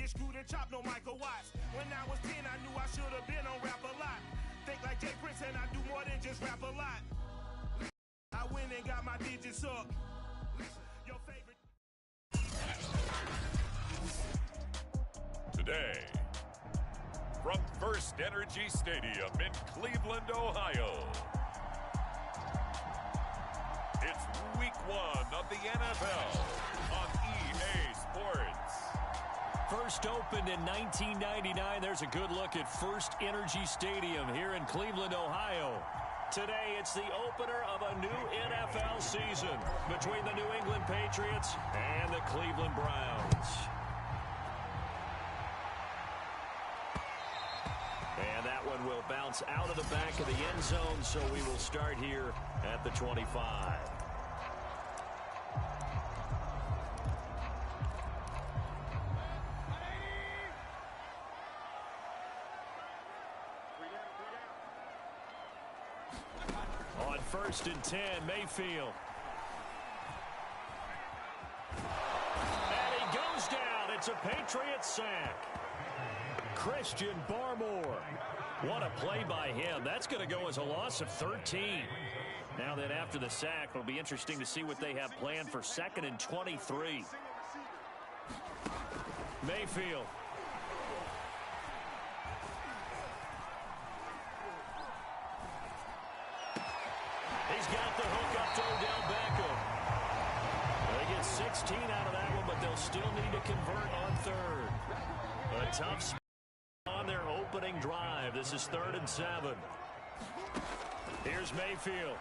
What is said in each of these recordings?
get screwed and chopped, no Michael Watts. When I was 10, I knew I should have been on rap a lot. Think like Jay Prince and I do more than just rap a lot. I went and got my digits up. Your favorite. Today, from First Energy Stadium in Cleveland, Ohio, it's Week 1 of the NFL on EA Sports. First opened in 1999. There's a good look at First Energy Stadium here in Cleveland, Ohio. Today, it's the opener of a new NFL season between the New England Patriots and the Cleveland Browns. And that one will bounce out of the back of the end zone, so we will start here at the 25. On 1st and 10, Mayfield. And he goes down. It's a Patriots sack. Christian Barmore. What a play by him. That's going to go as a loss of 13. Now that after the sack, it'll be interesting to see what they have planned for 2nd and 23. Mayfield. He's got the hook up to Odell Beckham. They get 16 out of that one, but they'll still need to convert on 3rd. A tough spot on their opening drive. This is 3rd and 7. Here's Mayfield.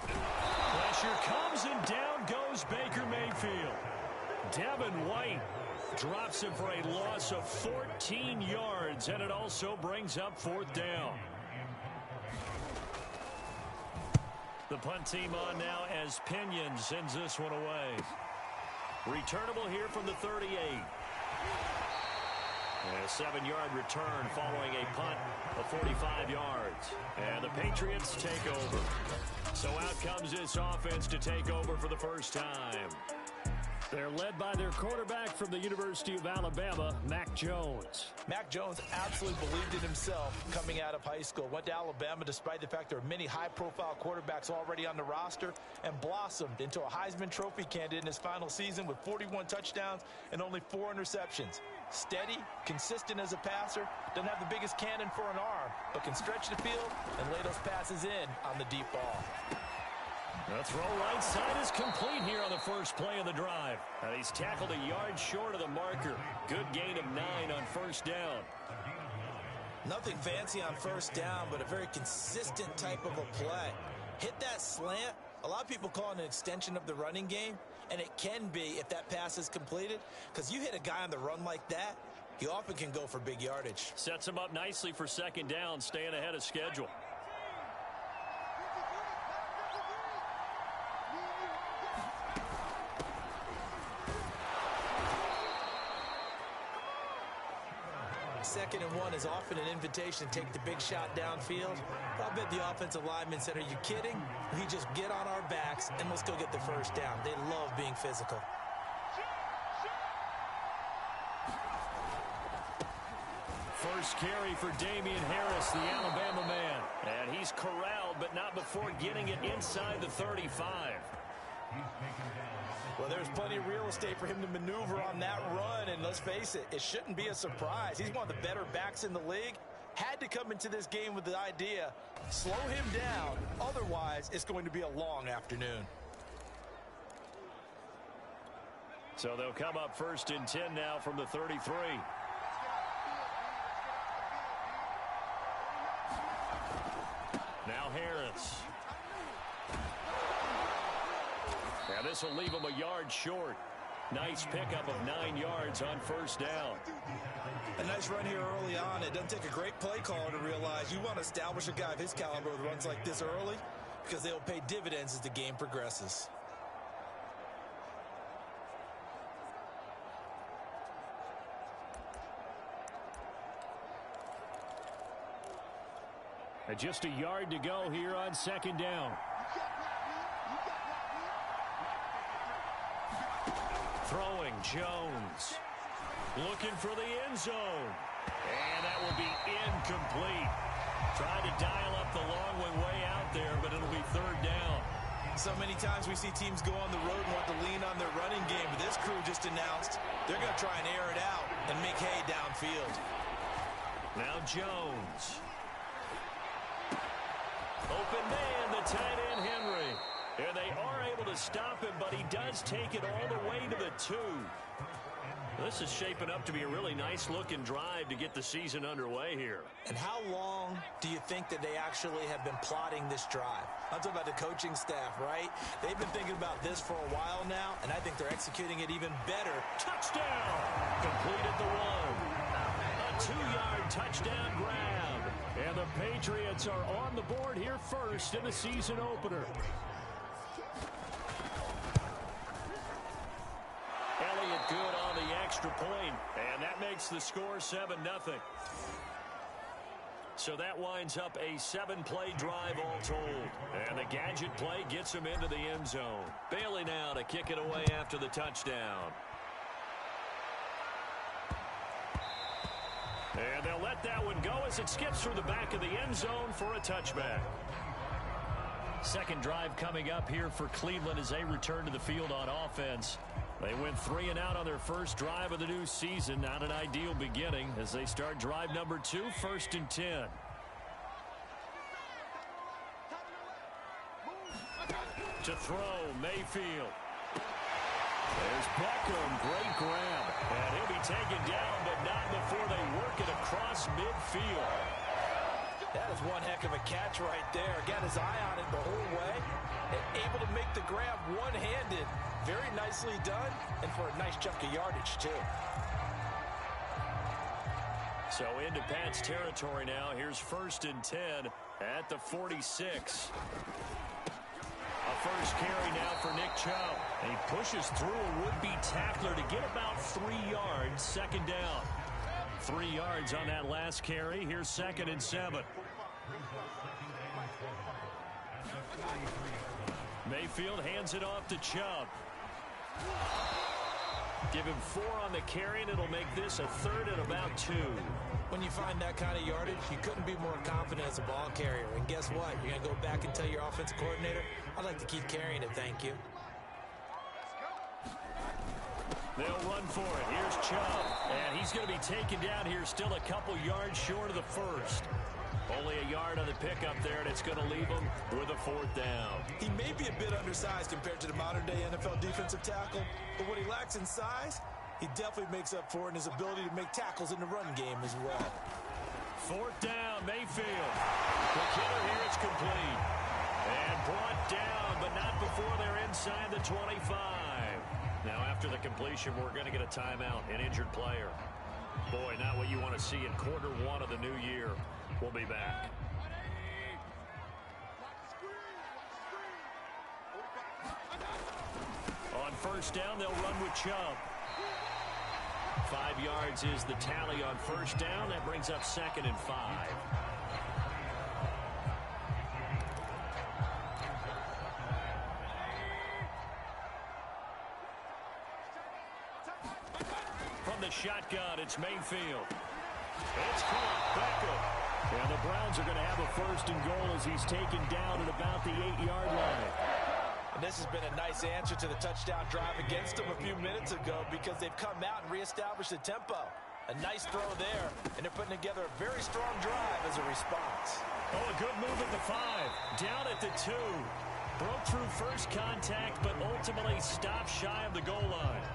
Pressure comes and down goes Baker Mayfield. Devin White drops him for a loss of 14 yards, and it also brings up 4th down. The punt team on now as Pinion sends this one away. Returnable here from the 38. And a 7-yard return following a punt of 45 yards. And the Patriots take over. So out comes this offense to take over for the first time. They're led by their quarterback from the University of Alabama, Mac Jones. Mac Jones absolutely believed in himself coming out of high school. Went to Alabama despite the fact there are many high-profile quarterbacks already on the roster, and blossomed into a Heisman Trophy candidate in his final season with 41 touchdowns and only 4 interceptions. Steady, consistent as a passer, doesn't have the biggest cannon for an arm, but can stretch the field and lay those passes in on the deep ball. The throw right side is complete here on the first play of the drive. And he's tackled a yard short of the marker. Good gain of 9 on 1st down. Nothing fancy on 1st down, but a very consistent type of a play. Hit that slant. A lot of people call it an extension of the running game, and it can be if that pass is completed, because you hit a guy on the run like that, he often can go for big yardage. Sets him up nicely for 2nd down, staying ahead of schedule. Second and 1 is often an invitation to take the big shot downfield. I'll bet the offensive lineman said, are you kidding? We just get on our backs and let's go get the 1st down. They love being physical. First carry for Damian Harris, the Alabama man. And he's corralled, but not before getting it inside the 35. Well, there's plenty of real estate for him to maneuver on that run, and let's face it, it shouldn't be a surprise. He's one of the better backs in the league. Had to come into this game with the idea, slow him down, otherwise it's going to be a long afternoon. So they'll come up 1st and 10 now from the 33. Now Harris. Now this will leave him a yard short. Nice pickup of 9 yards on 1st down. A nice run here early on. It doesn't take a great play caller to realize you want to establish a guy of his caliber with runs like this early, because they'll pay dividends as the game progresses. And just a yard to go here on 2nd down. Throwing Jones. Looking for the end zone. And that will be incomplete. Trying to dial up the long way out there, but it'll be third down. So many times we see teams go on the road and want to lean on their running game, but this crew just announced they're going to try and air it out and make hay downfield. Now Jones. Open man, the tight end Henry. And they are able to stop him, but he does take it all the way to the 2. This is shaping up to be a really nice-looking drive to get the season underway here. And how long do you think that they actually have been plotting this drive? I'm talking about the coaching staff, right? They've been thinking about this for a while now, and I think they're executing it even better. Touchdown! Completed the 1. A 2-yard touchdown grab. And the Patriots are on the board here first in the season opener. Elliott good on the extra point, and that makes the score 7-0. So that winds up a 7-play drive all told. And the gadget play gets him into the end zone. Bailey now to kick it away after the touchdown. And they'll let that one go as it skips through the back of the end zone for a touchback. Second drive coming up here for Cleveland as they return to the field on offense. They went 3 and out on their first drive of the new season. Not an ideal beginning as they start drive number 2, 1st and 10. To throw, Mayfield. There's Beckham, great grab. And he'll be taken down, but not before they work it across midfield. That is one heck of a catch right there. Got his eye on it the whole way. And able to make the grab one-handed. Very nicely done, and for a nice chunk of yardage, too. So into Pat's territory now. Here's 1st and 10 at the 46. A first carry now for Nick Chubb. And he pushes through a would-be tackler to get about 3 yards. Second down. 3 yards on that last carry. Here's 2nd and 7. Mayfield hands it off to Chubb. Give him 4 on the carry, and it'll make this a 3rd and about 2. When you find that kind of yardage, you couldn't be more confident as a ball carrier. And guess what? You're going to go back and tell your offensive coordinator, I'd like to keep carrying it, thank you. They'll run for it. Here's Chubb. And he's going to be taken down here still a couple yards short of the first. Only a yard on the pickup there, and it's going to leave him with a 4th down. He may be a bit undersized compared to the modern-day NFL defensive tackle, but what he lacks in size, he definitely makes up for in his ability to make tackles in the run game as well. 4th down, Mayfield. The killer here is complete. And brought down, but not before they're inside the 25. Now, after the completion, we're going to get a timeout, an injured player. Boy, not what you want to see in quarter 1 of the new year. We'll be back. On 1st down, they'll run with Chubb. 5 yards is the tally on 1st down. That brings up 2nd and 5. From the shotgun, it's Mayfield. It's caught. Beckham. And the Browns are going to have a 1st and goal as he's taken down at about the 8-yard line. And this has been a nice answer to the touchdown drive against them a few minutes ago because they've come out and reestablished the tempo. A nice throw there, and they're putting together a very strong drive as a response. Oh, a good move at the 5. Down at the 2. Broke through first contact, but ultimately stopped shy of the goal line.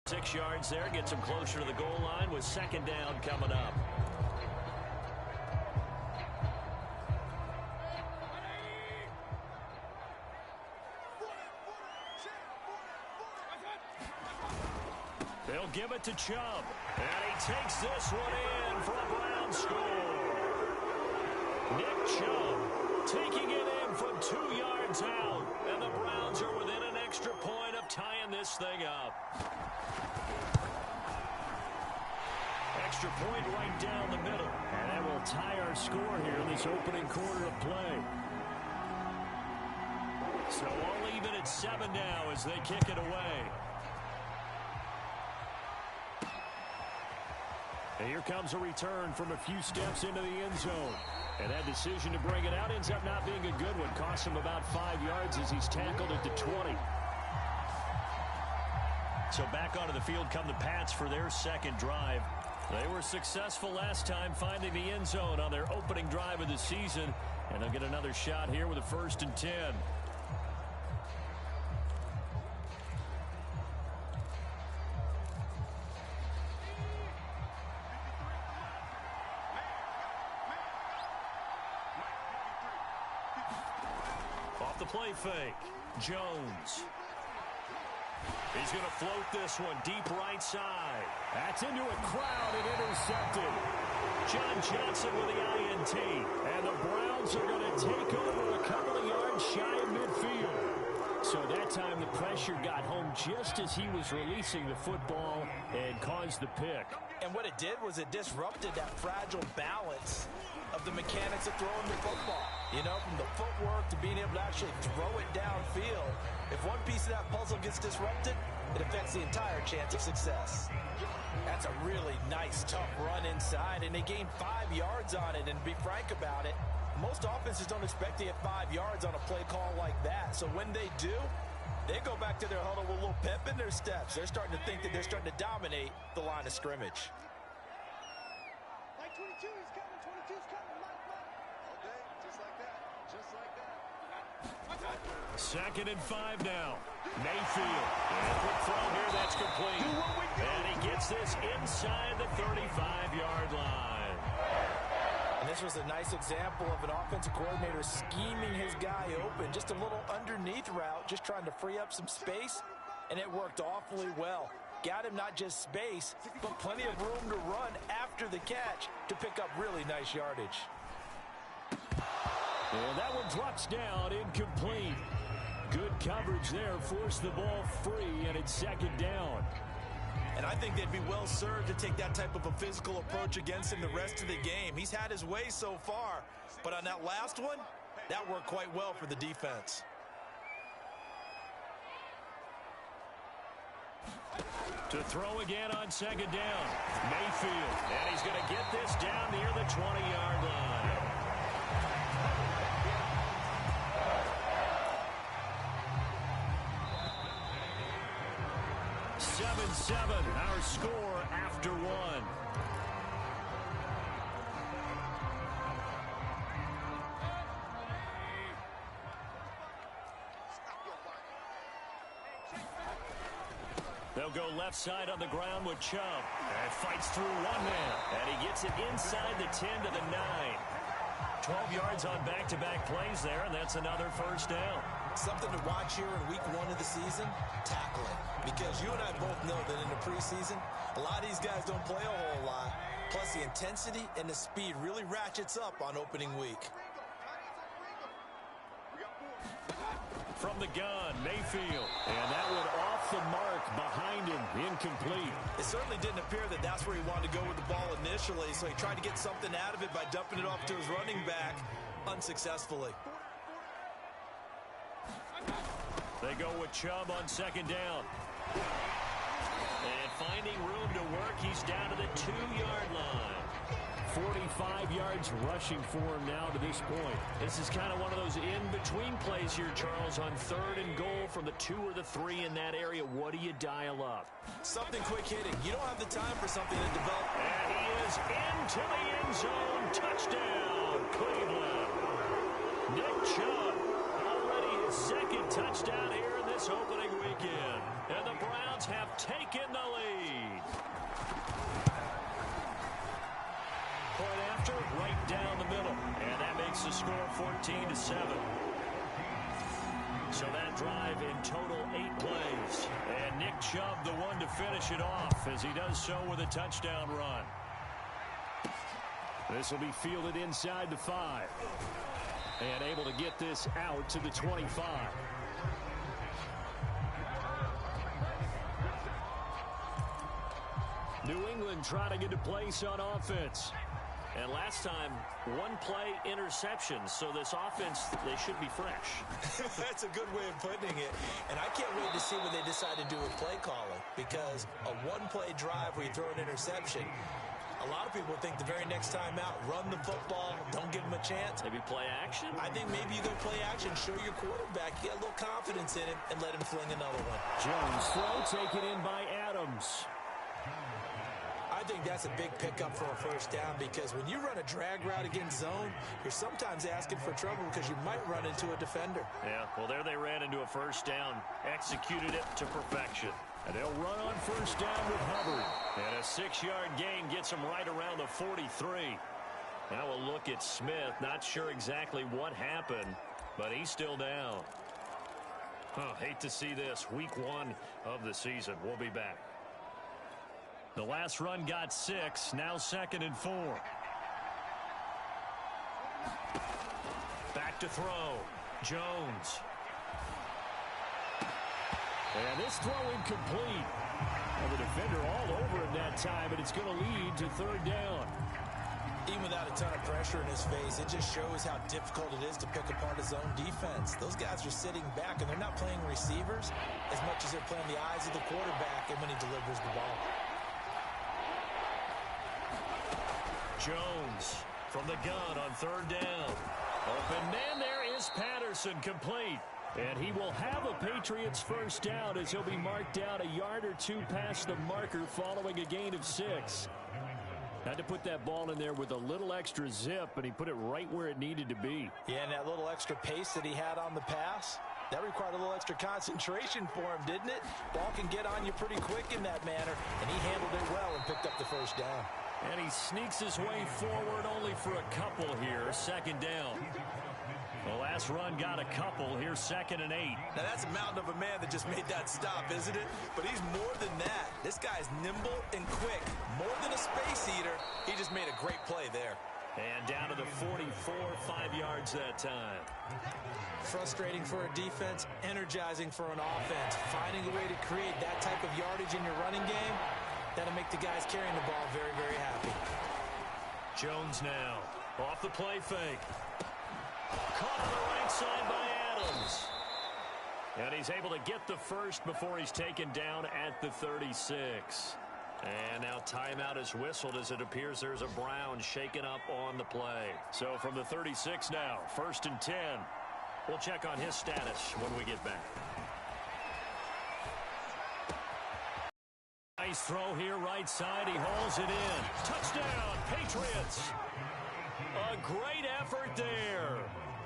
6 yards there, gets him closer to the goal line with 2nd down coming up. They'll give it to Chubb. And he takes this one in for a Brown score. Nick Chubb taking it in from 2 yards out. And the Browns are within an extra point of tying this thing up. Extra point right down the middle. And that will tie our score here in this opening quarter of play. So all even at 7 now as they kick it away. And here comes a return from a few steps into the end zone. And that decision to bring it out ends up not being a good one. Costs him about 5 yards as he's tackled at the 20. So back onto the field come the Pats for their second drive. They were successful last time finding the end zone on their opening drive of the season. And they'll get another shot here with a 1st and 10. Off the play fake. Jones. He's going to float this one deep right side. That's into a crowd and intercepted. John Johnson with the INT. And the Browns are going to take over a couple of yards shy of midfield. So that time the pressure got home just as he was releasing the football and caused the pick. And what it did was it disrupted that fragile balance of the mechanics of throwing the football. You know, from the footwork to being able to actually throw it downfield. If one piece of that puzzle gets disrupted, it affects the entire chance of success. That's a really nice, tough run inside, and they gained 5 yards on it. And to be frank about it, most offenses don't expect to get 5 yards on a play call like that. So when they do, they go back to their huddle with a little pep in their steps. They're starting to think that they're starting to dominate the line of scrimmage. Like 22, he's coming. 22's coming. Okay, just like that. Just like that. 2nd and 5 now. Mayfield. And a quick throw here, that's complete. And he gets this inside the 35-yard line. And this was a nice example of an offensive coordinator scheming his guy open. Just a little underneath route, just trying to free up some space, and it worked awfully well. Got him not just space, but plenty of room to run after the catch to pick up really nice yardage. And that one drops down, incomplete. Good coverage there, forced the ball free, and it's 2nd down. And I think they'd be well served to take that type of a physical approach against him the rest of the game. He's had his way so far, but on that last one, that worked quite well for the defense. To throw again on 2nd down. Mayfield, and he's going to get this down near the 20-yard line. Our score after 1. They'll go left side on the ground with Chubb. And fights through one man. And he gets it inside the 10 to the 9. 12 yards on back-to-back plays there, and that's another 1st down. Something to watch here in week 1 of the season, tackling. Because you and I both know that in the preseason, a lot of these guys don't play a whole lot. Plus, the intensity and the speed really ratchets up on opening week. From the gun, Mayfield. And that one off the mark behind him, incomplete. It certainly didn't appear that that's where he wanted to go with the ball initially, so he tried to get something out of it by dumping it off to his running back unsuccessfully. They go with Chubb on 2nd down. And finding room to work, he's down to the 2-yard line. 45 yards rushing for him now to this point. This is kind of one of those in-between plays here, Charles, on 3rd and goal from the 2 or the 3 in that area. What do you dial up? Something quick hitting. You don't have the time for something to develop. And he is into the end zone. Touchdown, Cleveland. Nick Chubb, already his 2nd touchdown here in this opening weekend. And the Browns have taken the lead. Point after, right down the middle. And that makes the score 14-7. So that drive in total 8 plays. And Nick Chubb the one to finish it off as he does so with a touchdown run. This will be fielded inside the 5. And able to get this out to the 25. New England trying to get a place on offense. And last time, 1-play interception. So this offense, they should be fresh. That's a good way of putting it. And I can't wait to see what they decide to do with play calling. Because a 1-play drive where you throw an interception, A lot of people think the very next time out, run the football, don't give him a chance. Maybe play action? I think maybe you go play action, show your quarterback, get a little confidence in him, and let him fling another one. Jones throw taken in by Adams. I think that's a big pickup for a first down because when you run a drag route against zone, you're sometimes asking for trouble because you might run into a defender. Yeah, well, there they ran into a first down, executed it to perfection. And they'll run on first down with Hubbard. And a 6-yard gain gets him right around the 43. Now a look at Smith. Not sure exactly what happened, but he's still down. Hate to see this. Week 1 of the season. We'll be back. The last run got 6. Now 2nd and 4. Back to throw. Jones. And this throw incomplete. And the defender all over him that time, and it's going to lead to 3rd down. Even without a ton of pressure in his face, it just shows how difficult it is to pick apart his own defense. Those guys are sitting back, and they're not playing receivers as much as they're playing the eyes of the quarterback and when he delivers the ball. Jones from the gun on 3rd down. Open man there is Patterson, complete. And he will have a Patriots first down as he'll be marked down a yard or 2 past the marker following a gain of 6. Had to put that ball in there with a little extra zip, and he put it right where it needed to be. Yeah, and that little extra pace that he had on the pass, that required a little extra concentration for him, didn't it? Ball can get on you pretty quick in that manner, and he handled it well and picked up the first down. And he sneaks his way forward only for a couple here. 2nd down. The last run got a couple. Here's 2nd and 8. Now that's a mountain of a man that just made that stop, isn't it? But he's more than that. This guy's nimble and quick. More than a space eater. He just made a great play there. And down to the 44, 5 yards that time. Frustrating for a defense, energizing for an offense. Finding a way to create that type of yardage in your running game, that'll make the guys carrying the ball very, very happy. Jones now. Off the play fake. Caught on the right side by Adams. And he's able to get the first before he's taken down at the 36. And now timeout is whistled as it appears there's a Brown shaken up on the play. So from the 36 now, 1st and 10. We'll check on his status when we get back. Nice throw here, right side. He hauls it in. Touchdown, Patriots. A great effort there.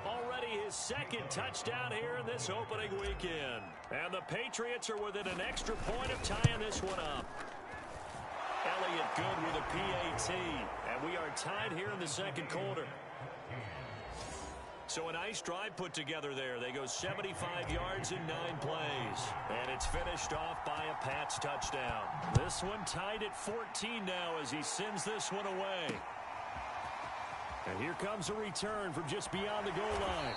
Already his 2nd touchdown here in this opening weekend. And the Patriots are within an extra point of tying this one up. Elliott good with a PAT. And we are tied here in the 2nd quarter. So a nice drive put together there. They go 75 yards in 9 plays. And it's finished off by a Pats touchdown. This one tied at 14 now as he sends this one away. And here comes a return from just beyond the goal line.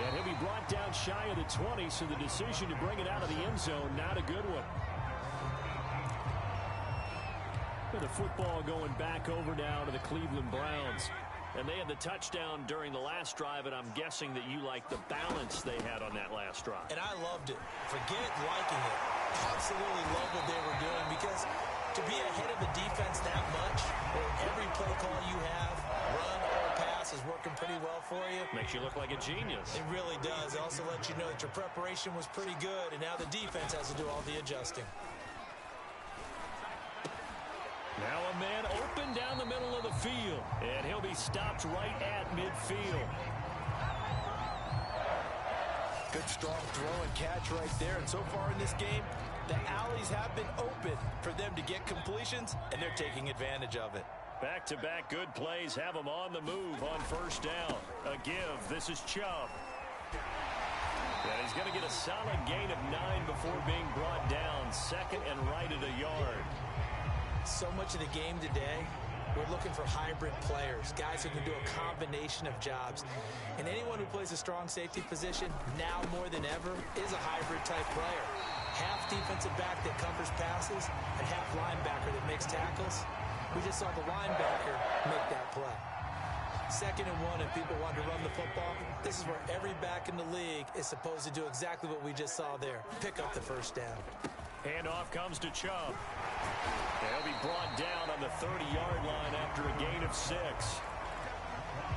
And he'll be brought down shy of the 20, so the decision to bring it out of the end zone, not a good one. And the football going back over now to the Cleveland Browns. And they had the touchdown during the last drive, and I'm guessing that you like the balance they had on that last drive. And I loved it. Forget liking it. Absolutely love what they were doing because to be ahead of a defense that much, where every play call you have, run or pass, is working pretty well for you. Makes you look like a genius. It really does. It also lets you know that your preparation was pretty good, and now the defense has to do all the adjusting. Now a man open down the middle of the field, and he'll be stopped right at midfield. Good strong throw and catch right there, and so far in this game, the alleys have been open for them to get completions, and they're taking advantage of it. Back-to-back good plays have him on the move on 1st down. A give. This is Chubb. And he's going to get a solid gain of 9 before being brought down. 2nd and right at a yard. So much of the game today, we're looking for hybrid players, guys who can do a combination of jobs. And anyone who plays a strong safety position, now more than ever, is a hybrid type player. Half defensive back that covers passes and half linebacker that makes tackles. We just saw the linebacker make that play. 2nd and 1, and people want to run the football. This is where every back in the league is supposed to do exactly what we just saw there. Pick up the first down. Handoff comes to Chubb. He'll be brought down on the 30-yard line after a gain of 6.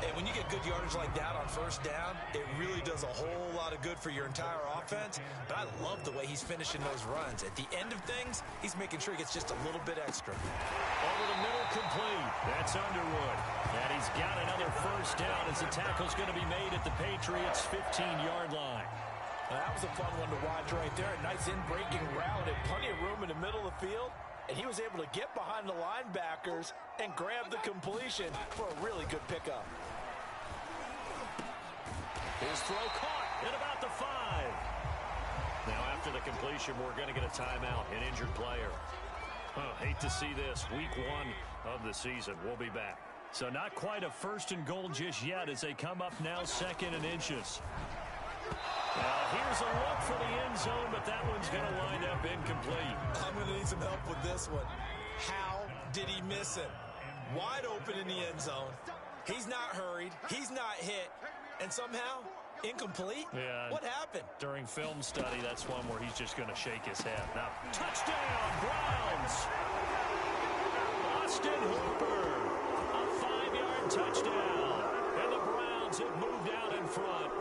And when you get good yardage like that on first down, it really does a whole lot of good for your entire offense. But I love the way he's finishing those runs. At the end of things, he's making sure he gets just a little bit extra. Over the middle, complete. That's Underwood. And he's got another first down as the tackle's going to be made at the Patriots' 15-yard line. That was a fun one to watch right there. A nice in-breaking route and plenty of room in the middle of the field. And he was able to get behind the linebackers and grab the completion for a really good pickup. His throw caught at about the 5. Now after the completion, we're going to get a timeout, an injured player. Oh, hate to see this. Week 1 of the season. We'll be back. So not quite a first and goal just yet as they come up now 2nd and inches. Now here's a look for the end zone, but that one's going to wind up incomplete. I'm going to need some help with this one. How did he miss it? Wide open in the end zone. He's not hurried. He's not hit. And somehow, incomplete? Yeah. What happened? During film study, that's one where he's just going to shake his head. Now, touchdown, Browns! Austin Hooper, a 5-yard touchdown. And the Browns have moved out in front.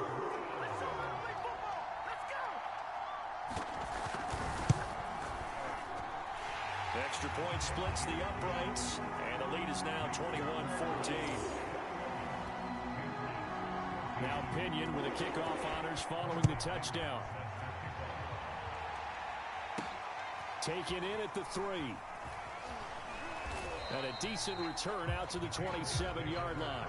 Extra point splits the uprights, and the lead is now 21-14. Now Pinion with a kickoff honors following the touchdown. Taken in at the 3. And a decent return out to the 27-yard line.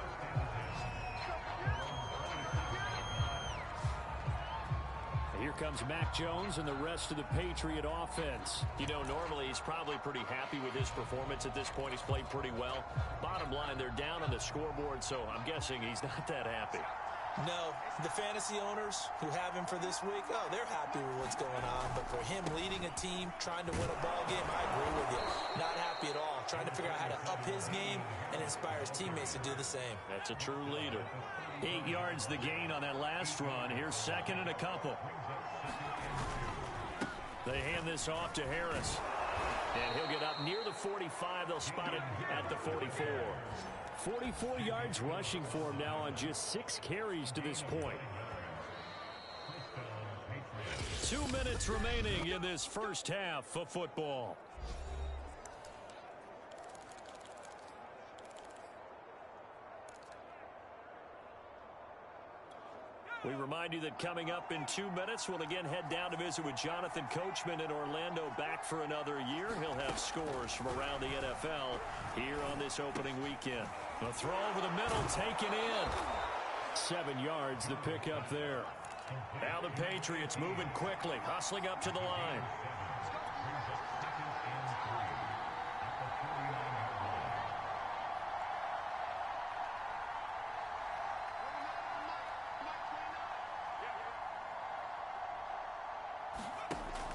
Here comes Mac Jones and the rest of the Patriot offense. You know, normally he's probably pretty happy with his performance at this point. He's played pretty well. Bottom line, they're down on the scoreboard, so I'm guessing he's not that happy. No, the fantasy owners who have him for this week, oh, they're happy with what's going on. But for him leading a team, trying to win a ball game, I agree with you. Not happy at all. Trying to figure out how to up his game and inspire his teammates to do the same. That's a true leader. 8 yards the gain on that last run. Here's 2nd and a couple. They hand this off to Harris. And he'll get up near the 45. They'll spot it at the 44. 44 yards rushing for him now on just 6 carries to this point. 2 minutes remaining in this first half of football. We remind you that coming up in 2 minutes, we'll again head down to visit with Jonathan Coachman in Orlando, back for another year. He'll have scores from around the NFL here on this opening weekend. The throw over the middle, taken in. 7 yards, the pickup there. Now the Patriots moving quickly, hustling up to the line.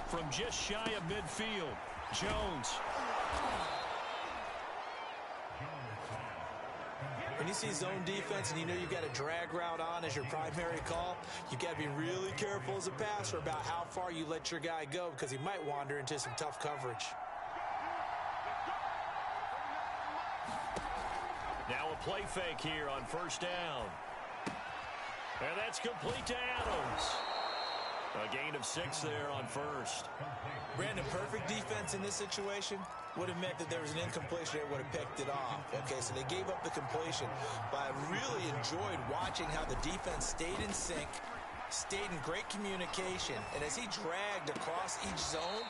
From just shy of midfield, Jones. When you see zone defense and you know you've got a drag route on as your primary call, you've got to be really careful as a passer about how far you let your guy go because he might wander into some tough coverage. Now a play fake here on first down. And that's complete to Adams. A gain of 6 there on first. Brandon, perfect defense in this situation would have meant that there was an incompletion. They would have picked it off. Okay, so they gave up the completion. But I really enjoyed watching how the defense stayed in sync, stayed in great communication. And as he dragged across each zone,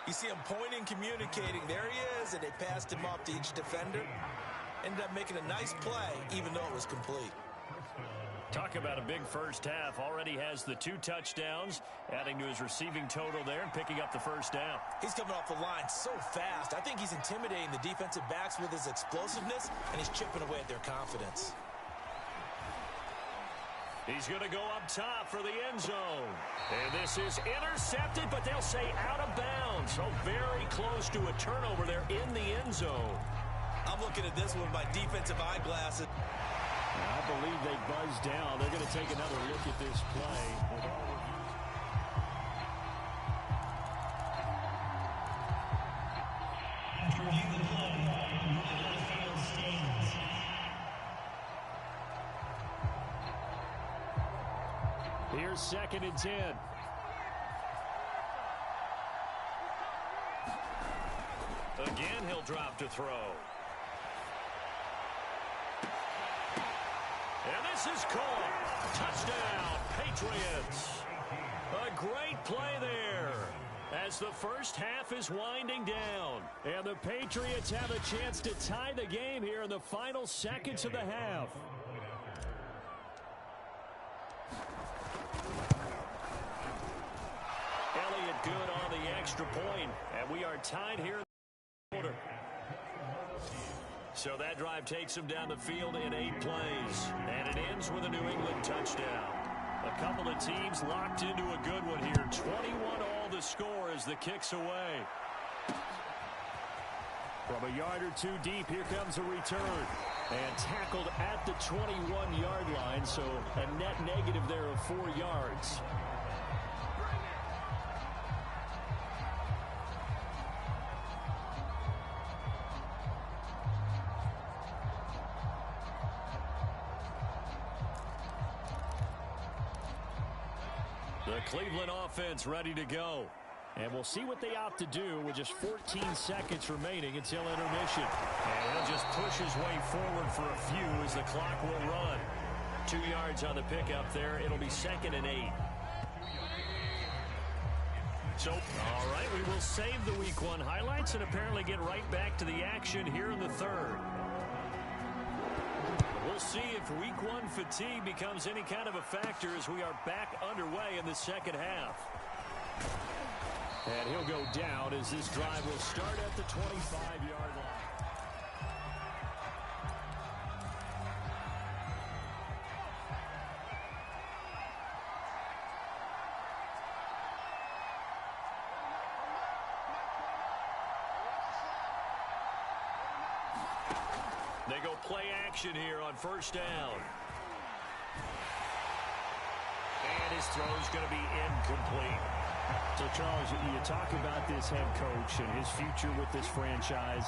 you see him pointing, communicating. There he is, and they passed him off to each defender. Ended up making a nice play, even though it was complete. Talk about a big first half. Already has the 2 touchdowns, adding to his receiving total there and picking up the first down. He's coming off the line so fast. I think he's intimidating the defensive backs with his explosiveness, and he's chipping away at their confidence. He's going to go up top for the end zone. And this is intercepted, but they'll say out of bounds. So very close to a turnover there in the end zone. I'm looking at this one with my defensive eyeglasses. I believe they buzzed down. They're going to take another look at this play. Here's 2nd and 10. Again, he'll drop to throw. And this is caught. Touchdown, Patriots. A great play there as the first half is winding down. And the Patriots have a chance to tie the game here in the final seconds of the half. Elliott good on the extra point, and we are tied here in the quarter. So that drive takes him down the field in 8 plays, and it ends with a New England touchdown. A couple of teams locked into a good one here. 21-all the score as the kick's away. From a yard or 2 deep, here comes a return. And tackled at the 21-yard line, so a net negative there of 4 yards. The Cleveland offense ready to go. And we'll see what they opt to do with just 14 seconds remaining until intermission. And he'll just push his way forward for a few as the clock will run. 2 yards on the pickup there. It'll be 2nd and 8. So, all right, we will save the Week 1 highlights and apparently get right back to the action here in the 3rd. We'll see if Week 1 fatigue becomes any kind of a factor as we are back underway in the 2nd half. And he'll go down as this drive will start at the 25-yard line. They go play action here on 1st down. And his throw's going to be incomplete. So, Charles, you talk about this head coach and his future with this franchise.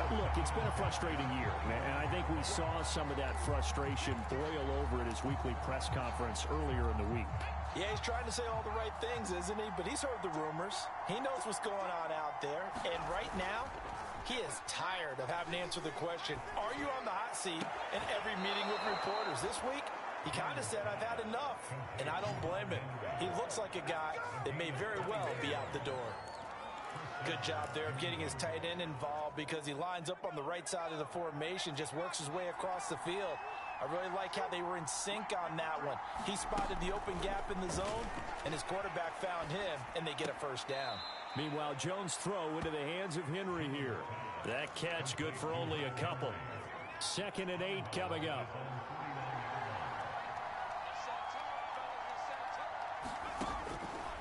Look, it's been a frustrating year, and I think we saw some of that frustration boil over at his weekly press conference earlier in the week. Yeah, he's trying to say all the right things, isn't he? But he's heard the rumors. He knows what's going on out there. And right now, he is tired of having to answer the question, are you on the hot seat in every meeting with reporters? This week, he kind of said, I've had enough, and I don't blame him. He looks like a guy that may very well be out the door. Good job there of getting his tight end involved because he lines up on the right side of the formation, just works his way across the field. I really like how they were in sync on that one. He spotted the open gap in the zone, and his quarterback found him, and they get a 1st down. Meanwhile, Jones' throw into the hands of Henry here. That catch good for only a couple. 2nd and 8 coming up.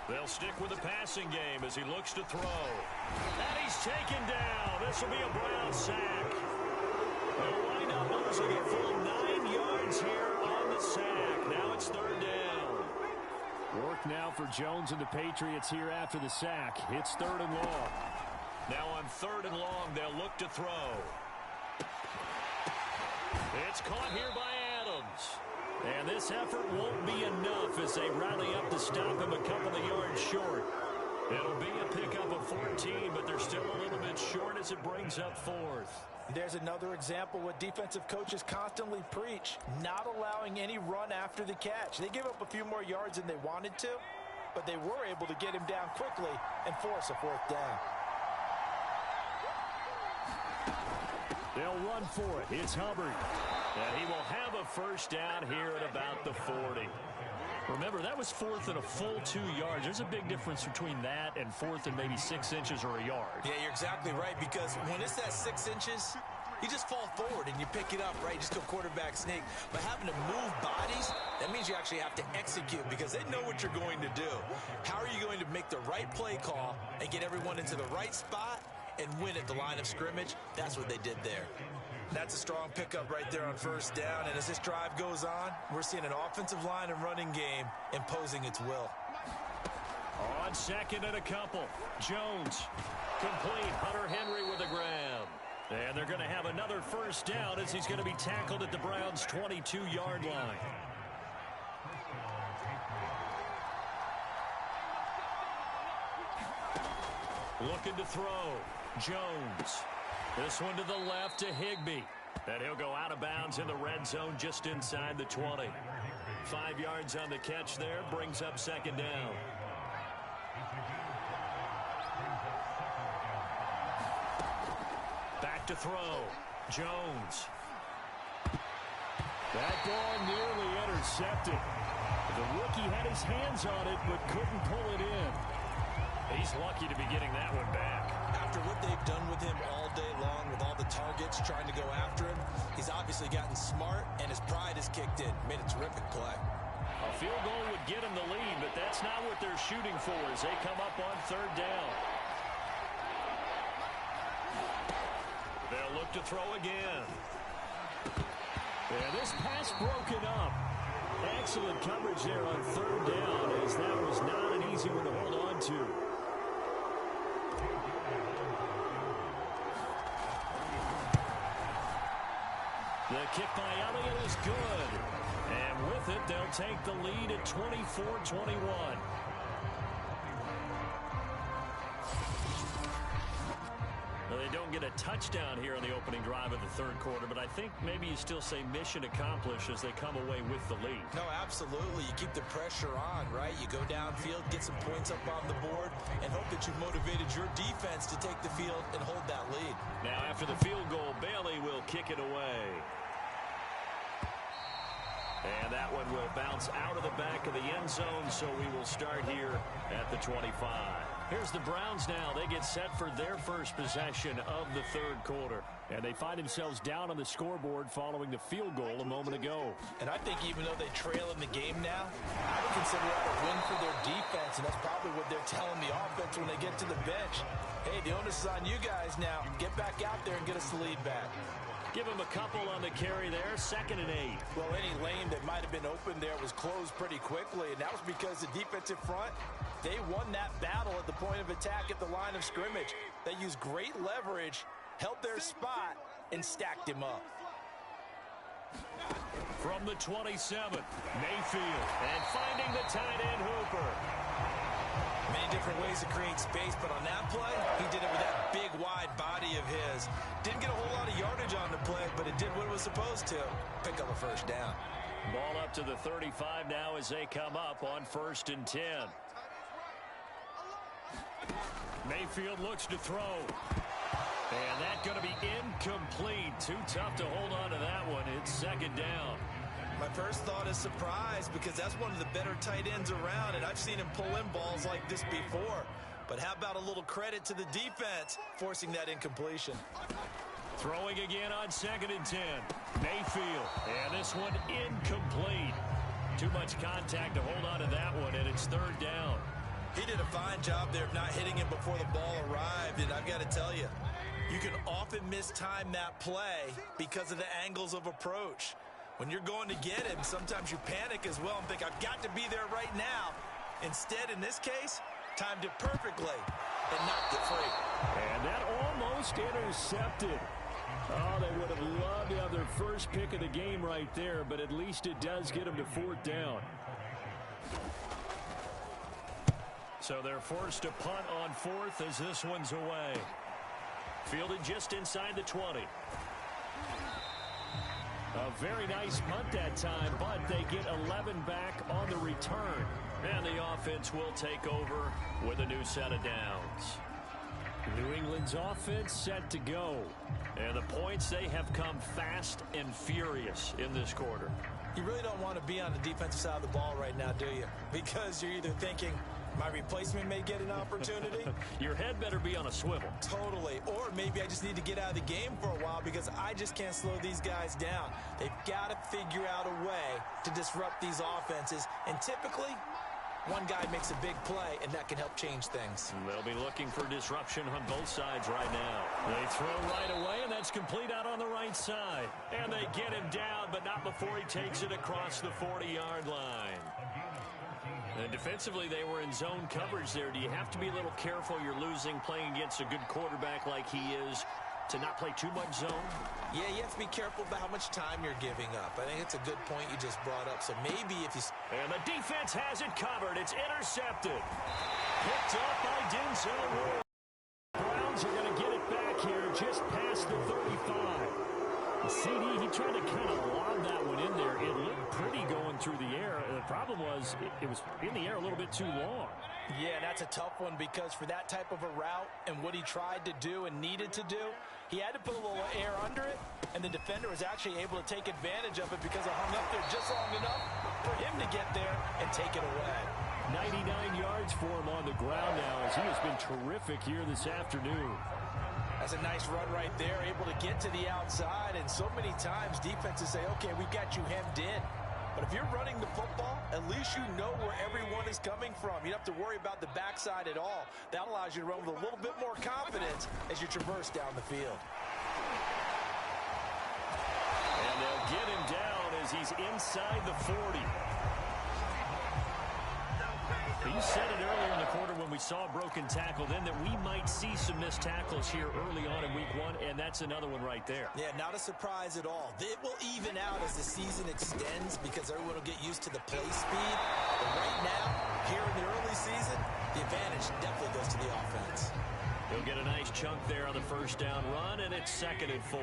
They'll stick with the passing game as he looks to throw. And he's taken down. This will be a Brown sack. They'll wind up losing a full 9 yards here on the sack. Now it's 3rd down. Work now for Jones and the Patriots here after the sack. It's 3rd and long. Now on 3rd and long, they'll look to throw. It's caught here by Adams. And this effort won't be enough as they rally up to stop him a couple of yards short. It'll be a pickup of 14, but they're still a little bit short as it brings up 4th. There's another example what defensive coaches constantly preach, not allowing any run after the catch. They give up a few more yards than they wanted to, but they were able to get him down quickly and force a 4th down. They'll run for it. It's Hubbard. And he will have a 1st down here at about the 40. Remember, that was 4th and a full 2 yards. There's a big difference between that and 4th and maybe 6 inches or a yard. Yeah, you're exactly right, because when it's that 6 inches, you just fall forward and you pick it up, right? Just go quarterback sneak. But having to move bodies, that means you actually have to execute because they know what you're going to do. How are you going to make the right play call and get everyone into the right spot and win at the line of scrimmage? That's what they did there. That's a strong pickup right there on 1st down. And as this drive goes on, we're seeing an offensive line and running game imposing its will. On 2nd and a couple, Jones complete. Hunter Henry with a grab. And they're going to have another 1st down as he's going to be tackled at the Browns' 22-yard line. Looking to throw. Jones. This one to the left to Higbee. And he'll go out of bounds in the red zone just inside the 20. 5 yards on the catch there. Brings up second down. Back to throw. Jones. That ball nearly intercepted. The rookie had his hands on it but couldn't pull it in. He's lucky to be getting that one back. After what they've done with him all day long with all the targets trying to go after him, he's obviously gotten smart and his pride has kicked in. Made a terrific play. A field goal would get him the lead, but that's not what they're shooting for as they come up on third down. They'll look to throw again. And this pass broken up. Excellent coverage there on third down as that was not an easy one to hold on to. The kick by Elliott is good. And with it, they'll take the lead at 24-21. They don't get a touchdown here in the opening drive of the third quarter, but I think maybe you still say mission accomplished as they come away with the lead. No, absolutely. You keep the pressure on, right? You go downfield, get some points up on the board, and hope that you've motivated your defense to take the field and hold that lead. Now after the field goal, Bailey will kick it away. And that one will bounce out of the back of the end zone, so we will start here at the 25. Here's the Browns now. They get set for their first possession of the third quarter. And they find themselves down on the scoreboard following the field goal a moment ago. And I think even though they trail in the game now, I would consider that a win for their defense, and that's probably what they're telling the offense when they get to the bench. Hey, the onus is on you guys now. Get back out there and get us the lead back. Give him a couple on the carry there, 2nd and 8. Well, any lane that might have been open there was closed pretty quickly, and that was because the defensive front, they won that battle at the point of attack at the line of scrimmage. They used great leverage, held their spot, and stacked him up. From the 27, Mayfield, and finding the tight end Hooper. Many different ways to create space, but on that play, he did it with that big, wide body of his. Didn't get a whole lot of yardage on the play, but it did what it was supposed to. Pick up a first down. Ball up to the 35 now as they come up on 1st and 10. Mayfield looks to throw. And that's going to be incomplete. Too tough to hold on to that one. It's 2nd down. My first thought is surprise because that's one of the better tight ends around, and I've seen him pull in balls like this before. But how about a little credit to the defense forcing that incompletion? Throwing again on 2nd and 10. Mayfield, and this one incomplete. Too much contact to hold on to that one, and it's 3rd down. He did a fine job there of not hitting him before the ball arrived, and I've got to tell you, you can often mistime that play because of the angles of approach. When you're going to get him, sometimes you panic as well and think, I've got to be there right now. Instead, in this case, timed it perfectly and knocked it free. And that almost intercepted. Oh, they would have loved to have their first pick of the game right there, but at least it does get them to 4th down. So they're forced to punt on 4th as this one's away. Fielded just inside the 20. A very nice punt that time, but they get 11 back on the return. And the offense will take over with a new set of downs. New England's offense set to go. And the points, they have come fast and furious in this quarter. You really don't want to be on the defensive side of the ball right now, do you? Because you're either thinking, my replacement may get an opportunity. Your head better be on a swivel. Totally. Or maybe I just need to get out of the game for a while because I just can't slow these guys down. They've got to figure out a way to disrupt these offenses. And typically, one guy makes a big play, and that can help change things. They'll be looking for disruption on both sides right now. They throw right away, and that's complete out on the right side. And they get him down, but not before he takes it across the 40-yard line. And defensively, they were in zone coverage there. Do you have to be a little careful? You're losing playing against a good quarterback like he is to not play too much zone? Yeah, you have to be careful about how much time you're giving up. I think it's a good point you just brought up. So maybe if you... And the defense has it covered. It's intercepted. Picked up by Denzel Ward. just past the 35. CD, he tried to kind of lob that one in there. It looked pretty going through the air. The problem was it was in the air a little bit too long. Yeah, that's a tough one because for that type of a route and what he tried to do and needed to do, he had to put a little air under it, and the defender was actually able to take advantage of it because it hung up there just long enough for him to get there and take it away. 99 yards for him on the ground now as he has been terrific here this afternoon. That's a nice run right there, able to get to the outside, and so many times defenses say, okay, we've got you hemmed in. But if you're running the football, at least you know where everyone is coming from. You don't have to worry about the backside at all. That allows you to run with a little bit more confidence as you traverse down the field. And they'll get him down as he's inside the 40. You said it earlier in the quarter when we saw a broken tackle then that we might see some missed tackles here early on in week one, and that's another one right there. Yeah, not a surprise at all. It will even out as the season extends because everyone will get used to the play speed. But right now, here in the early season, the advantage definitely goes to the offense. He'll get a nice chunk there on the first down run, and it's 2nd and 4.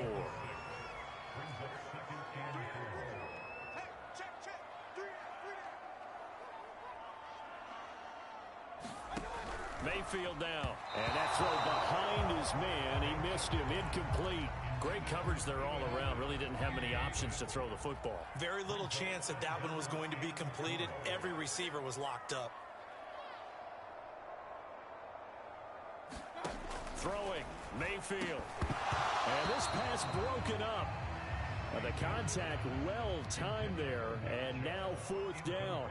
Mayfield now. And that throw behind his man. He missed him. Incomplete. Great coverage there all around. Really didn't have many options to throw the football. Very little chance that that one was going to be completed. Every receiver was locked up. Throwing. Mayfield. And this pass broken up. The contact well timed there. And now 4th down.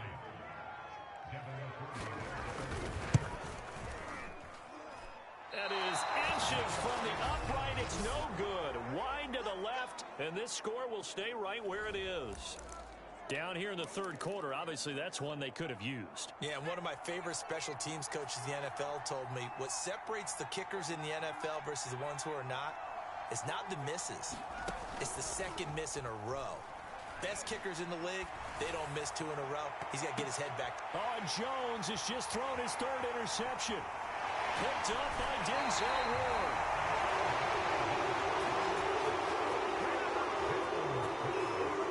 That is inches from the upright. It's no good. Wide to the left, and this score will stay right where it is. Down here in the 3rd quarter, obviously that's one they could have used. Yeah, and one of my favorite special teams coaches in the NFL told me what separates the kickers in the NFL versus the ones who are not is not the misses. It's the second miss in a row. Best kickers in the league, they don't miss 2 in a row. He's got to get his head back. Oh, and Jones has just thrown his 3rd interception. Picked up by Denzel Ward.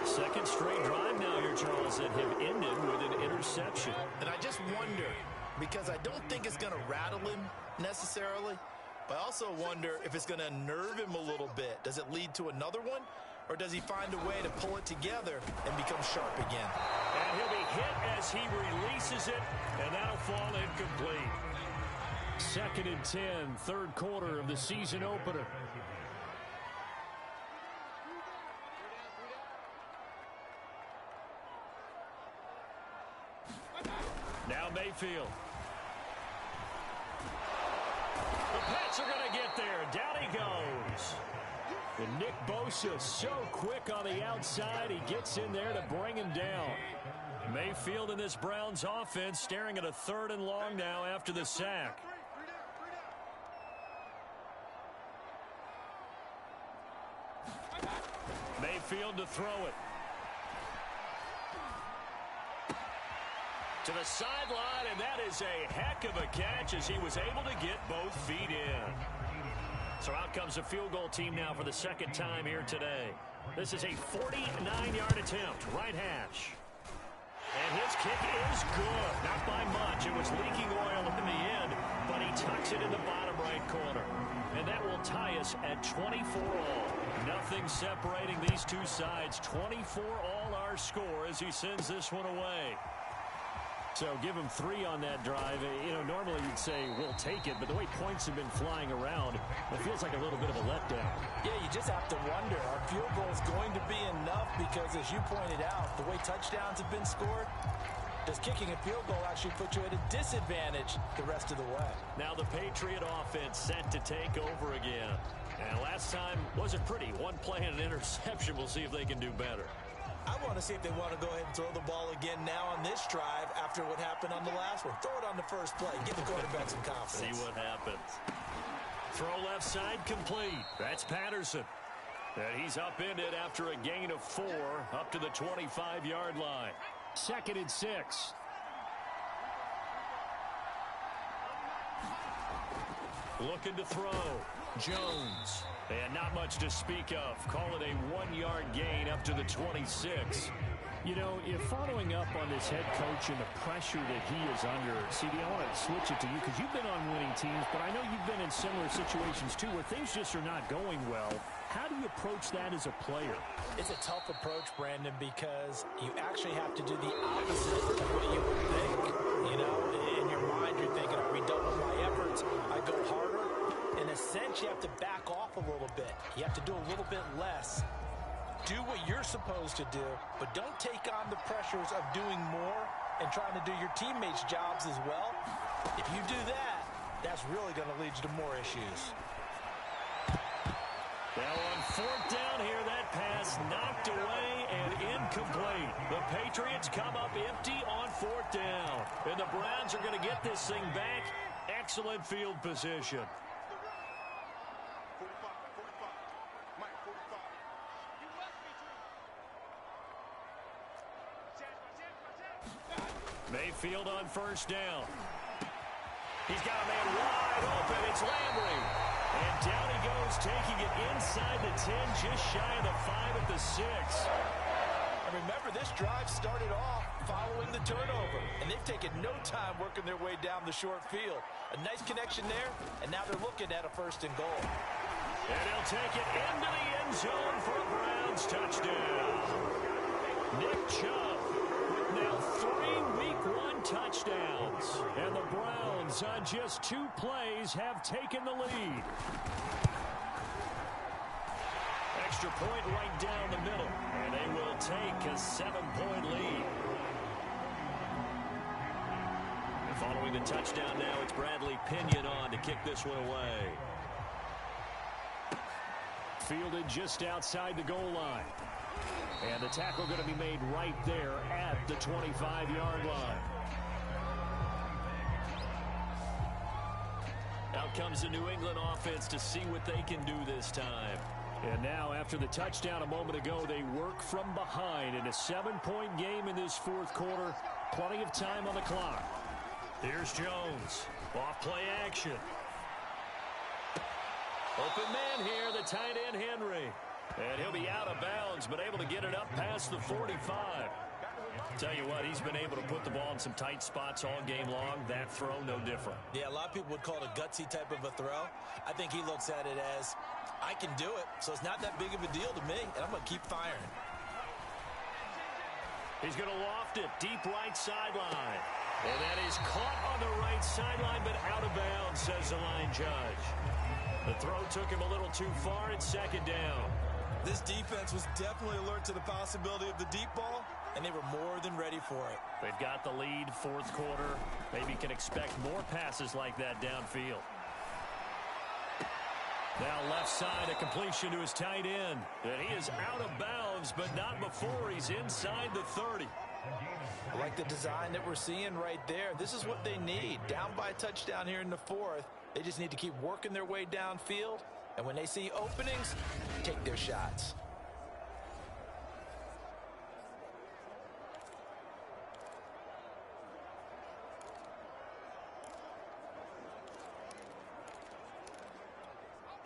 Second straight drive now here, Charles, that have ended with an interception. And I just wonder, because I don't think it's going to rattle him necessarily, but I also wonder if it's going to unnerve him a little bit. Does it lead to another one, or does he find a way to pull it together and become sharp again? And he'll be hit as he releases it, and that'll fall incomplete. 2nd and 10, 3rd quarter of the season opener. Now Mayfield. The Pats are going to get there. Down he goes. And Nick Bosa so quick on the outside. He gets in there to bring him down. Mayfield in this Browns offense staring at a 3rd and long now after the sack. Mayfield to throw it. To the sideline, and that is a heck of a catch as he was able to get both feet in. So out comes a field goal team now for the 2nd time here today. This is a 49-yard attempt, right hash. And his kick is good. Not by much. It was leaking oil in the end, but he tucks it in the bottom right corner. And that will tie us at 24 all. Nothing separating these two sides. 24 all our score as he sends this one away. So give him 3 on that drive. You know, normally you'd say, we'll take it, but the way points have been flying around, it feels like a little bit of a letdown. Yeah, you just have to wonder, are field goals going to be enough? Because as you pointed out, the way touchdowns have been scored, does kicking a field goal actually put you at a disadvantage the rest of the way? Now the Patriot offense set to take over again. And last time wasn't pretty. One play and an interception. We'll see if they can do better. I want to see if they want to go ahead and throw the ball again now on this drive after what happened on the last one. Throw it on the first play. Give the quarterback some confidence. See what happens. Throw left side complete. That's Patterson. And he's upended after a gain of 4 up to the 25-yard line. 2nd and 6. Looking to throw. Jones. And not much to speak of. Call it a 1-yard gain up to the 26. You know, if following up on this head coach and the pressure that he is under, CD, I want to switch it to you because you've been on winning teams, but I know you've been in similar situations too where things just are not going well. How do you approach that as a player? It's a tough approach, Brandon, because you actually have to do the opposite of what you would think. You know, in your mind, you're thinking, I redouble my efforts, I go harder. In a sense, you have to back off a little bit. You have to do a little bit less. Do what you're supposed to do, but don't take on the pressures of doing more and trying to do your teammates' jobs as well. If you do that, that's really going to lead you to more issues. Now on 4th down here, that pass knocked away and incomplete. The Patriots come up empty on 4th down. And the Browns are going to get this thing back. Excellent field position. Mayfield on 1st down. He's got a man wide open. It's Landry. And down he goes, taking it inside the 10, just shy of the 5 at the 6. And remember, this drive started off following the turnover, and they've taken no time working their way down the short field. A nice connection there, and now they're looking at a 1st and goal. And he'll take it into the end zone for a Browns touchdown. Nick Chubb with now 3 Week 1 touchdowns. And the Browns, on just 2 plays, have taken the lead. Extra point right down the middle. And they will take a 7-point lead. And following the touchdown now, it's Bradley Pinion on to kick this one away. Fielded just outside the goal line. And the tackle going to be made right there at the 25-yard line. Out comes the New England offense to see what they can do this time. And now, after the touchdown a moment ago, they work from behind in a 7-point game in this 4th quarter. Plenty of time on the clock. Here's Jones. Off play action. Open man here, the tight end Henry. And he'll be out of bounds, but able to get it up past the 45. Tell you what, he's been able to put the ball in some tight spots all game long. That throw, no different. Yeah, a lot of people would call it a gutsy type of a throw. I think he looks at it as, I can do it, so it's not that big of a deal to me, and I'm going to keep firing. He's going to loft it deep right sideline. And that is caught on the right sideline, but out of bounds, says the line judge. The throw took him a little too far. It's 2nd down. This defense was definitely alert to the possibility of the deep ball, and they were more than ready for it. They've got the lead, 4th quarter. Maybe can expect more passes like that downfield. Now left side, a completion to his tight end. And he is out of bounds, but not before he's inside the 30. I like the design that we're seeing right there. This is what they need. Down by a touchdown here in the 4th. They just need to keep working their way downfield. And when they see openings, take their shots.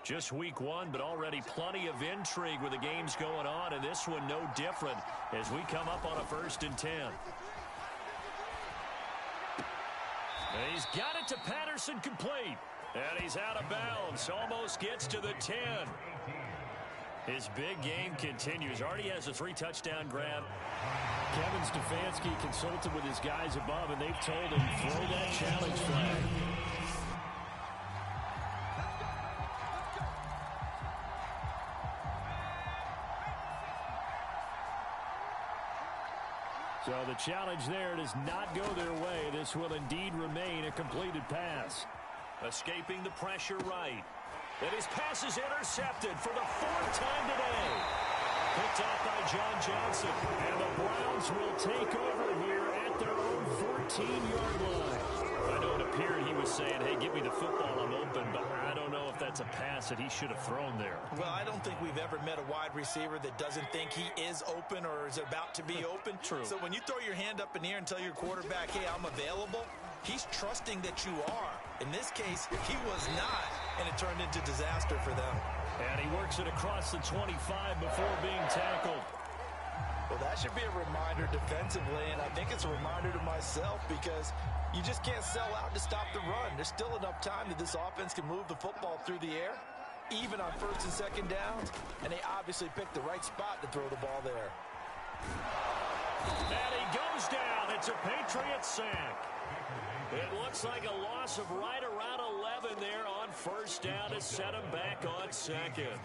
Just week 1, but already plenty of intrigue with the games going on, and this one no different as we come up on a 1st and 10. And he's got it to Patterson, complete. And he's out of bounds, almost gets to the 10. His big game continues. Already has a 3-touchdown grab. Kevin Stefanski consulted with his guys above, and they've told him, throw that challenge flag. So the challenge there does not go their way. This will indeed remain a completed pass. Escaping the pressure right. And his pass is intercepted for the 4th time today. Picked off by John Johnson. And the Browns will take over here at their own 14-yard line. I know it appeared he was saying, hey, give me the football, I'm open, but I don't know if that's a pass that he should have thrown there. Well, I don't think we've ever met a wide receiver that doesn't think he is open or is about to be open. True. So when you throw your hand up in the air and tell your quarterback, hey, I'm available, he's trusting that you are. In this case, he was not. and it turned into disaster for them. And he works it across the 25 before being tackled. Well, that should be a reminder defensively, and I think it's a reminder to myself because you just can't sell out to stop the run. There's still enough time that this offense can move the football through the air, even on first and second downs, and they obviously picked the right spot to throw the ball there. And he goes down. It's a Patriots sack. It looks like a loss of right around 11 there on first down to set him back on second.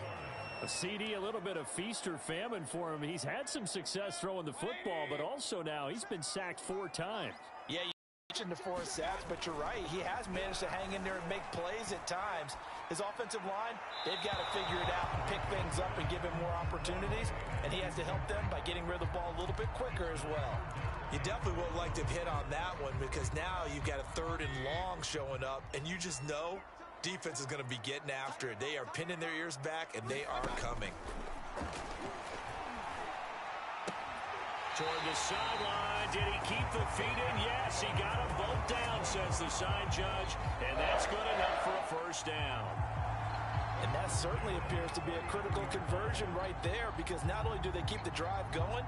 A CD, a little bit of feast or famine for him. He's had some success throwing the football, but also now he's been sacked 4 times. Yeah, you mentioned the 4 sacks, but you're right. He has managed to hang in there and make plays at times. His offensive line, they've got to figure it out and pick things up and give him more opportunities, and he has to help them by getting rid of the ball a little bit quicker as well. You definitely would like to hit on that one because now you've got a 3rd and long showing up, and you just know defense is going to be getting after it. They are pinning their ears back, and they are coming. Toward the sideline. Did he keep the feet in? Yes, he got them both down, says the sign judge, and that's good enough for a first down. And that certainly appears to be a critical conversion right there because not only do they keep the drive going,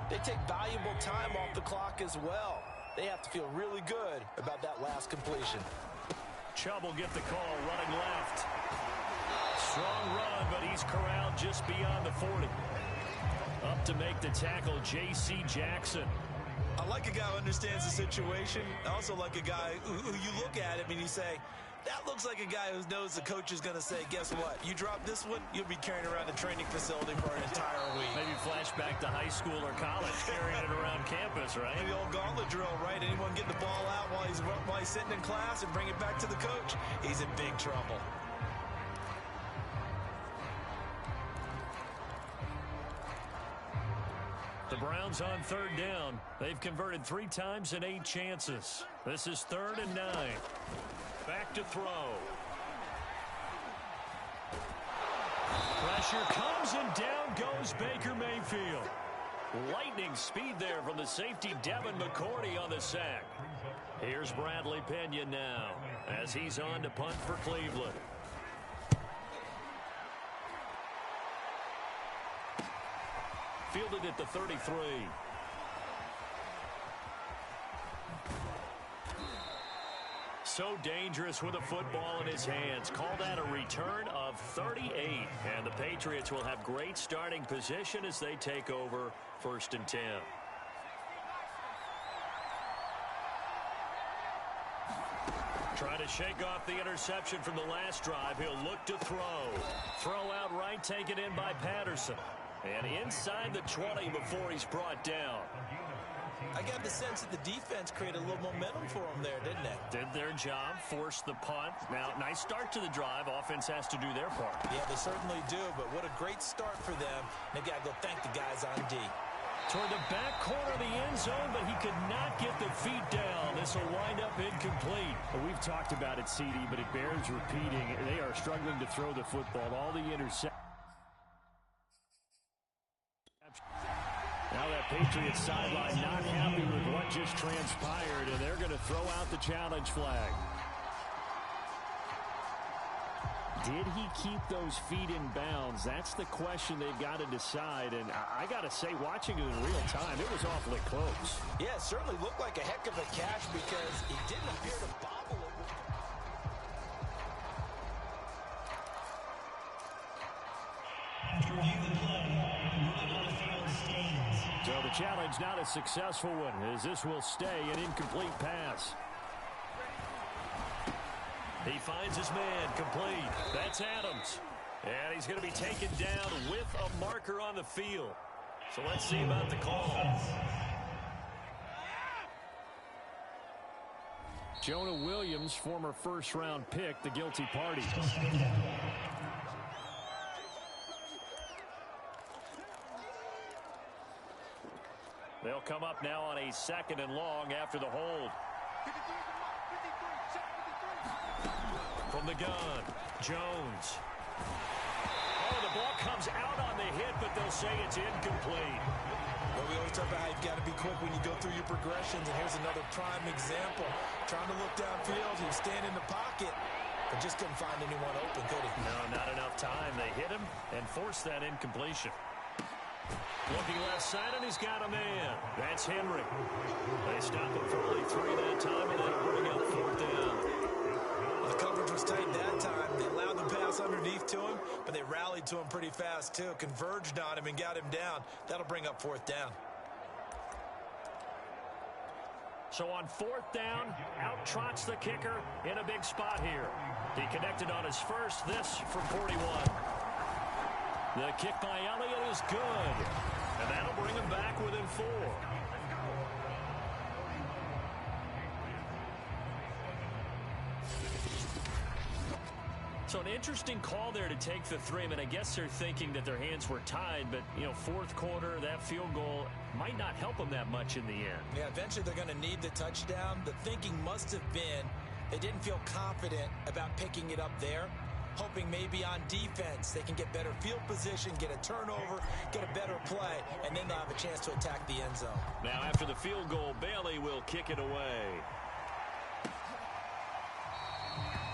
they take valuable time off the clock as well. They have to feel really good about that last completion. Chubb will get the call running left. Strong run, but he's corralled just beyond the 40. Up to make the tackle, J.C. Jackson. I like a guy who understands the situation. I also like a guy who you look at him and you say, that looks like a guy who knows the coach is going to say, guess what? You drop this one, you'll be carrying around the training facility for an entire week. Maybe flashback to high school or college, carrying it around campus, right? The old gauntlet drill, right? Anyone get the ball out while he's sitting in class and bring it back to the coach? He's in big trouble. The Browns on 3rd down. They've converted 3 times in 8 chances. This is 3rd and 9. Back to throw. Pressure comes and down goes Baker Mayfield. Lightning speed there from the safety Devin McCourty on the sack. Here's Bradley Pena now as he's on to punt for Cleveland. Fielded at the 33. So dangerous with a football in his hands. Call that a return of 38. And the Patriots will have great starting position as they take over 1st and 10. Trying to shake off the interception from the last drive. He'll look to throw. Throw out right, taken in by Patterson. And inside the 20 before he's brought down. I got the sense that the defense created a little momentum for them there, didn't they? Did their job, forced the punt. Now, nice start to the drive. Offense has to do their part. Yeah, they certainly do, but what a great start for them. They got to go thank the guys on D. Toward the back corner of the end zone, but he could not get the feet down. This will wind up incomplete. Well, we've talked about it, CD, but it bears repeating. They are struggling to throw the football. All the interceptions. Now that Patriots sideline not happy with what just transpired, and they're going to throw out the challenge flag. Did he keep those feet in bounds? That's the question they've got to decide. And I got to say, watching it in real time, it was awfully close. Yeah, it certainly looked like a heck of a catch because he didn't appear to bobble it. So the challenge not a successful one, as this will stay an incomplete pass. He finds his man, complete. That's Adams. And he's going to be taken down with a marker on the field. So let's see about the call. Jonah Williams, former first-round pick, the guilty party. They'll come up now on a 2nd and long after the hold. From the gun, Jones. Oh, the ball comes out on the hit, but they'll say it's incomplete. Well, we always talk about how you've got to be quick when you go through your progressions, and here's another prime example. Trying to look downfield, he was standing in the pocket, but just couldn't find anyone open, could he? No, not enough time. They hit him and forced that incompletion. Looking left side, and he's got a man. That's Henry. They stop him for only 3 that time, and that'll bring up 4th down. The coverage was tight that time. They allowed the pass underneath to him, but they rallied to him pretty fast, too. Converged on him and got him down. That'll bring up 4th down. So on 4th down, out trots the kicker in a big spot here. He connected on his first, this from 41. The kick by Elliott is good, and that'll bring him back within 4. So an interesting call there to take the 3. I mean, I guess they're thinking that their hands were tied, but, you know, 4th quarter, that field goal might not help them that much in the end. Yeah, eventually they're going to need the touchdown. The thinking must have been they didn't feel confident about picking it up there, hoping maybe on defense they can get better field position, get a turnover, get a better play, and then they'll have a chance to attack the end zone. Now after the field goal, Bailey will kick it away.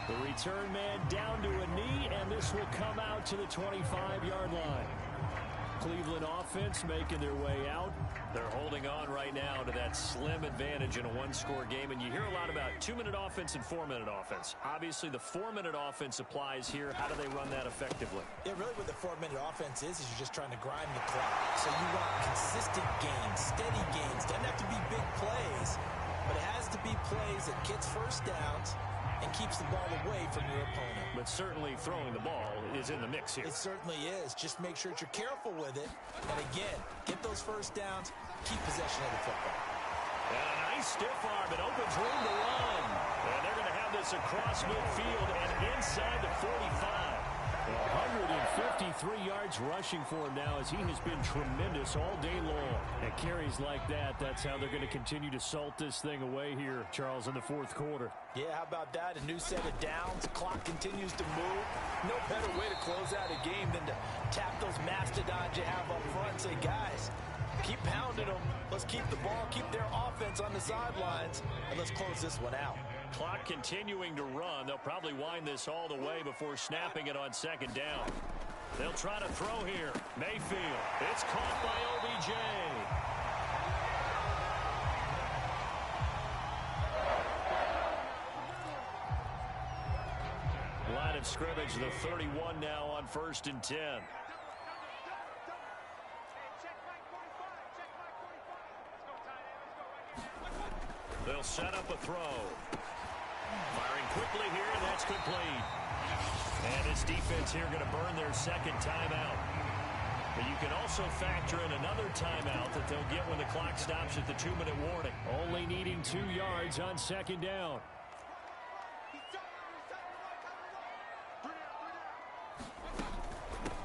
The return man down to a knee, and this will come out to the 25-yard line. Cleveland offense making their way out. They're holding on right now to that slim advantage in a 1-score game, and you hear a lot about 2-minute offense and 4-minute offense. Obviously, the 4-minute offense applies here. How do they run that effectively? Yeah, really what the 4-minute offense is you're just trying to grind the clock. So you want consistent gains, steady gains. Doesn't have to be big plays, but it has to be plays that gets first downs and keeps the ball away from your opponent. But certainly throwing the ball is in the mix here. It certainly is. Just make sure that you're careful with it. And again, get those first downs, keep possession of the football. And a nice stiff arm. It opens room to run. And they're going to have this across midfield and inside the 45. 153 yards rushing for him now as he has been tremendous all day long. And carries like that, that's how they're going to continue to salt this thing away here, Charles, in the 4th quarter. Yeah, how about that? A new set of downs. Clock continues to move. No better way to close out a game than to tap those mastodons you have up front and say, guys, keep pounding them. Let's keep the ball, keep their offense on the sidelines, and let's close this one out. Clock continuing to run. They'll probably wind this all the way before snapping it on 2nd down. They'll try to throw here. Mayfield. It's caught by OBJ. Line of scrimmage, the 31 now on 1st and 10. They'll set up a throw. Firing quickly here, and that's complete. And this defense here going to burn their 2nd timeout. But you can also factor in another timeout that they'll get when the clock stops at the 2-minute warning. Only needing 2 yards on 2nd down.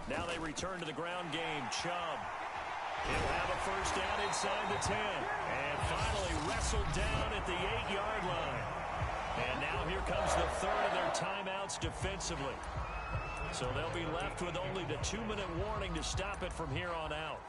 Now they return to the ground game. Chubb. He'll have a first down inside the 10. And finally wrestled down at the 8-yard line. And now here comes the 3rd of their timeouts defensively. So they'll be left with only the 2-minute warning to stop it from here on out.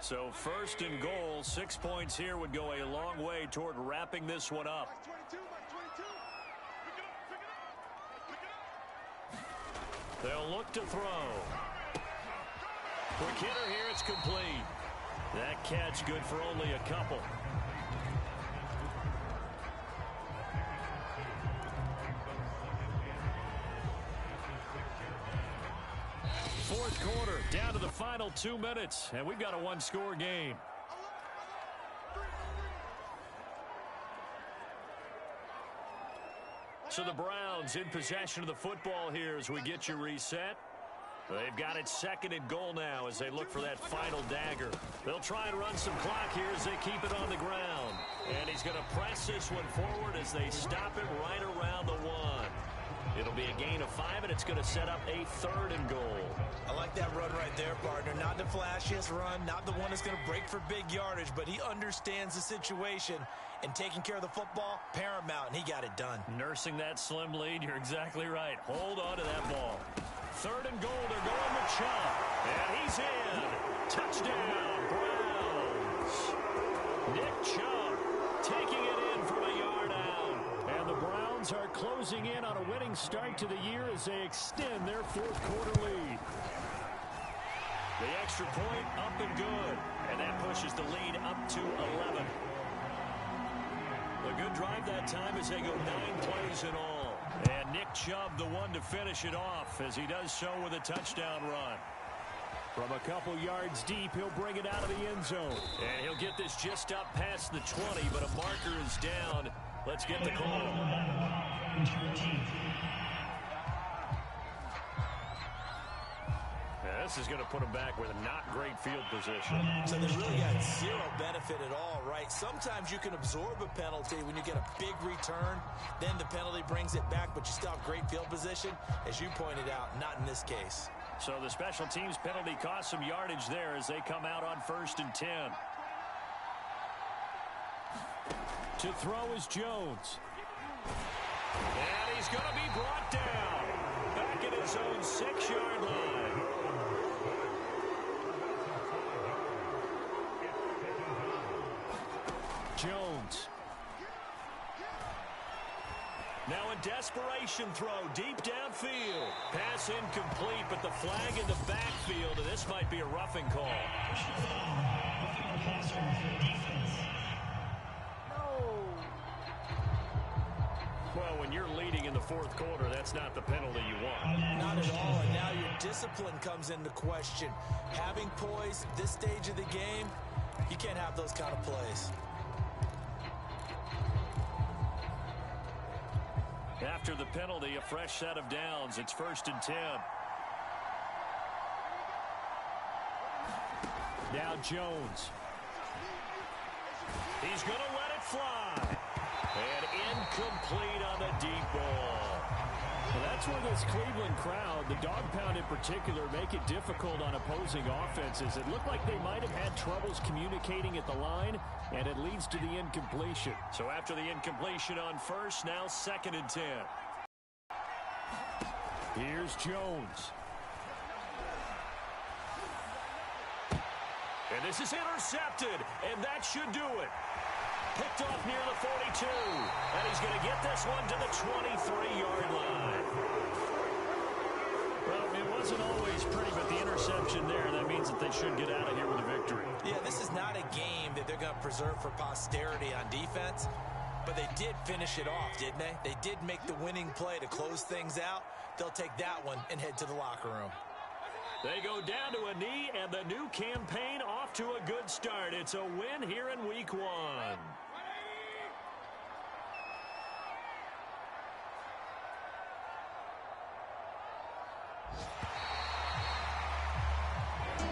So 1st and goal, 6 points here would go a long way toward wrapping this one up. They'll look to throw. Quick hitter here, it's complete. That catch good for only a couple. Fourth quarter, down to the final 2 minutes, and we've got a 1-score game. So the Browns in possession of the football here as we get you reset. They've got it 2nd and goal now as they look for that final dagger. They'll try and run some clock here as they keep it on the ground. And he's going to press this one forward as they stop him right around the 1. It'll be a gain of 5, and it's going to set up a 3rd and goal. I like that run right there, partner. Not the flashiest run, not the one that's going to break for big yardage, but he understands the situation, and taking care of the football, paramount, and he got it done. Nursing that slim lead, you're exactly right. Hold on to that ball. 3rd and goal, they're going with Chubb. And he's in. Touchdown, Browns. Nick Chubb taking it in from a yard out. And the Browns are closing in on a winning start to the year as they extend their 4th quarter lead. The extra point up and good. And that pushes the lead up to 11. A good drive that time as they go 9 plays in all. And Nick Chubb, the one to finish it off, as he does so with a touchdown run. From a couple yards deep, he'll bring it out of the end zone. And he'll get this just up past the 20, but a marker is down. Let's get the call. This is going to put him back with a not great field position. So they really got zero benefit at all, right? Sometimes you can absorb a penalty when you get a big return. Then the penalty brings it back, but you still have great field position. As you pointed out, not in this case. So the special teams penalty cost some yardage there as they come out on 1st and 10. To throw is Jones. And he's going to be brought down. Back at his own 6-yard line. Jones. Now a desperation throw deep downfield. Pass incomplete, but the flag in the backfield, and this might be a roughing call. Well, when you're leading in the 4th quarter, that's not the penalty you want. Not at all, and now your discipline comes into question. Having poise at this stage of the game, you can't have those kind of plays. After the penalty, a fresh set of downs. It's 1st and 10. Now Jones. He's going to let it fly. And incomplete on the deep ball. Well, that's where this Cleveland crowd, the dog pound in particular, make it difficult on opposing offenses. It looked like they might have had troubles communicating at the line, and it leads to the incompletion. So after the incompletion on 1st, now 2nd and 10. Here's Jones. And this is intercepted, and that should do it. Picked off near the 42, and he's going to get this one to the 23-yard line. Well, it wasn't always pretty, but the interception there, that means that they should get out of here with a victory. Yeah, this is not a game that they're going to preserve for posterity on defense, but they did finish it off, didn't they? They did make the winning play to close things out. They'll take that one and head to the locker room. They go down to a knee, and the new campaign off to a good start. It's a win here in Week 1.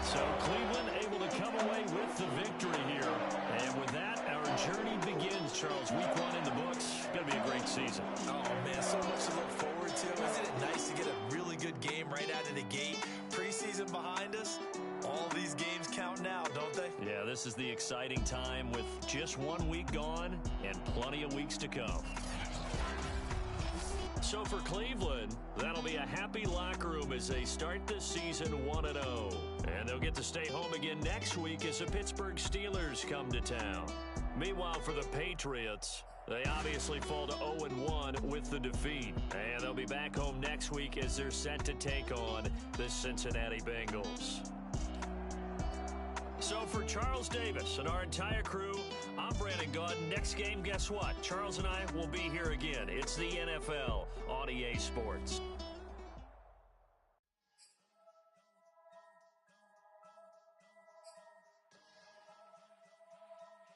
So Cleveland able to come away with the victory here. And with that, our journey begins, Charles. Week 1 in the books. Going to be a great season. Oh, man, so much to look forward to. Isn't it nice to get a really good game right out of the gate? Preseason behind us. All these games count now, don't they? Yeah, this is the exciting time with just 1 week gone and plenty of weeks to come. So for Cleveland, that'll be a happy locker room as they start this season 1-0. And they'll get to stay home again next week as the Pittsburgh Steelers come to town. Meanwhile, for the Patriots, they obviously fall to 0-1 with the defeat. And they'll be back home next week as they're set to take on the Cincinnati Bengals. So for Charles Davis and our entire crew, I'm Brandon Gaudin. Next game, guess what? Charles and I will be here again. It's the NFL on EA Sports.